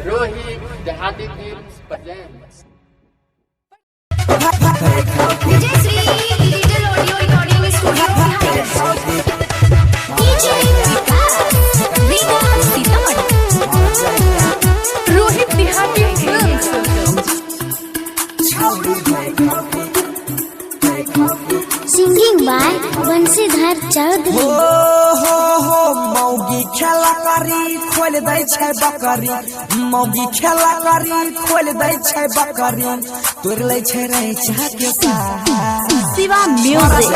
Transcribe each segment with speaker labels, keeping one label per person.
Speaker 1: Rohit Dehati Films presents.
Speaker 2: DJ Sri Digital Audio Recording Studio DJ Rina Sitaman Rohit Dehati Films
Speaker 3: Singing by Bansidhar Chaudhary
Speaker 4: हो मौगी खेला करी खोल दै छै बकरी मौगी खेला करी खोल दै छै बकरी तोर लै छै रे के
Speaker 3: Siva Music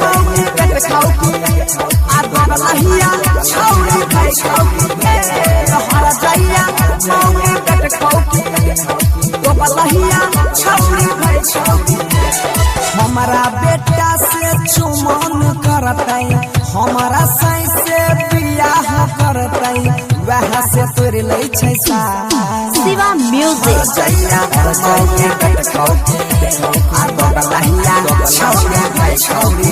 Speaker 4: मौगी पेट खाउकी आ बगलहिया छौरी भाई खाउकी हर जाइया मौगी पेट खाउकी ओ बगलहिया छौरी भाई खाउकी हमारा बेटा से चुमन करतै हमारा साई से बियाह करतै वह से तोर लै छै सा
Speaker 3: Siva Music
Speaker 4: जइया मौगी पेट खाउकी आ बगलहिया छौरी भाई छौरी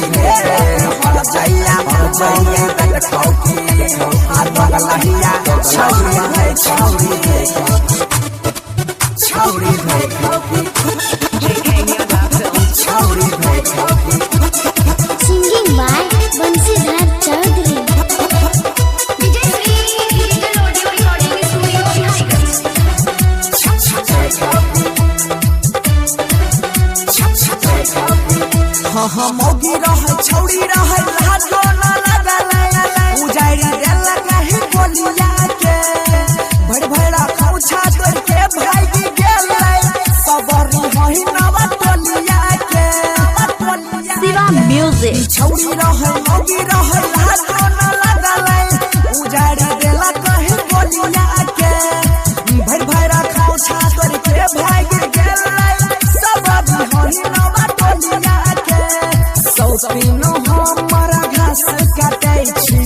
Speaker 4: हर जाइया मौगी पेट खाउकी आ बगलहिया छौरी भाई छौरी छौरी भाई खाउकी छौरी भाई खाउकी
Speaker 3: Singing by Bansidhar Chaudhary
Speaker 2: DJ Sri Digital Audio Recording Studio
Speaker 4: हाँ मौगी रह छौरी रह लाजो न लगल उजाड़ी देल कहीं बोलिया के भड़ भड़ा खौछा तोर के भागी गेल सबरी होई नवा टोलिया के
Speaker 3: Siva Music
Speaker 4: छौरी रह मौगी रह लाजो न लगल उजाड़ी देल कहीं बोलिया के भड़ भड़ा खौछा तोर के भागी गेल सबरी होई नवा टोलिया के सौतीनो हमारा घास काटै छी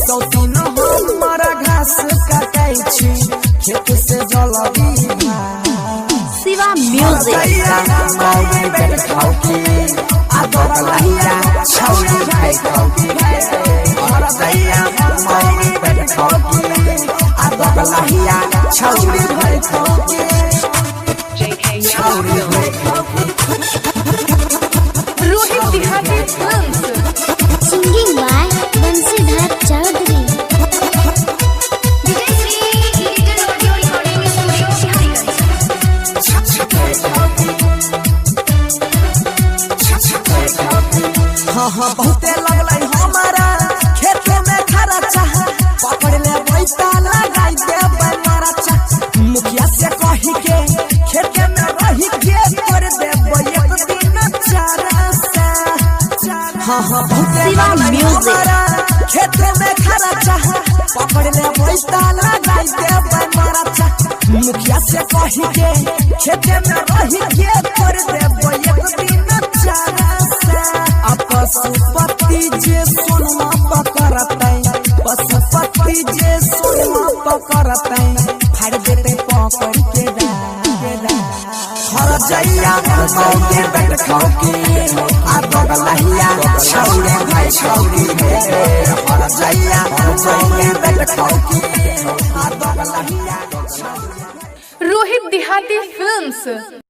Speaker 4: सौतीनो हमारा घास काटै छी खेत से जलबी
Speaker 3: Siva Music
Speaker 4: मौगी पेट खाउकी आ बगलहिया छौरी भाई खाउकी हर दैया मौगी पेट खाउकी आ बगलहिया छौरी भाई खाउकी छौरी भाई खाउकी
Speaker 2: Rohit Dehati Films
Speaker 3: Singing by Bansidhar Chaudhary
Speaker 2: DJ Sri Digital Audio Recording Studio
Speaker 4: हाँ हाँ बहुते लगलै हमारा खेत में खरा चाह पकड़ ले बैठा लगाई दे बनरा चाह मुखिया से कही के खेत में रही के कर दे एक दिन चारा सा हाँ हाँ बहुते
Speaker 3: Siva
Speaker 4: लगलै
Speaker 3: Music
Speaker 4: हमारा खेत में खरा चाह पकड़ ले बैठा लगाई दे बनरा चाह मुखिया से कही के खेत में रही के कर दे एक दिन चारा पशुपति जे सोनमा पकड़तै पशुपति जे सोनमा पकड़तै फाड़ देते पकड़ के हर जइया मौगी पेट खाउकी आ बगलहिया छौरी भाई छौरी हर जइया मौगी पेट खाउकी आ बगलहिया
Speaker 2: Rohit Dehati Films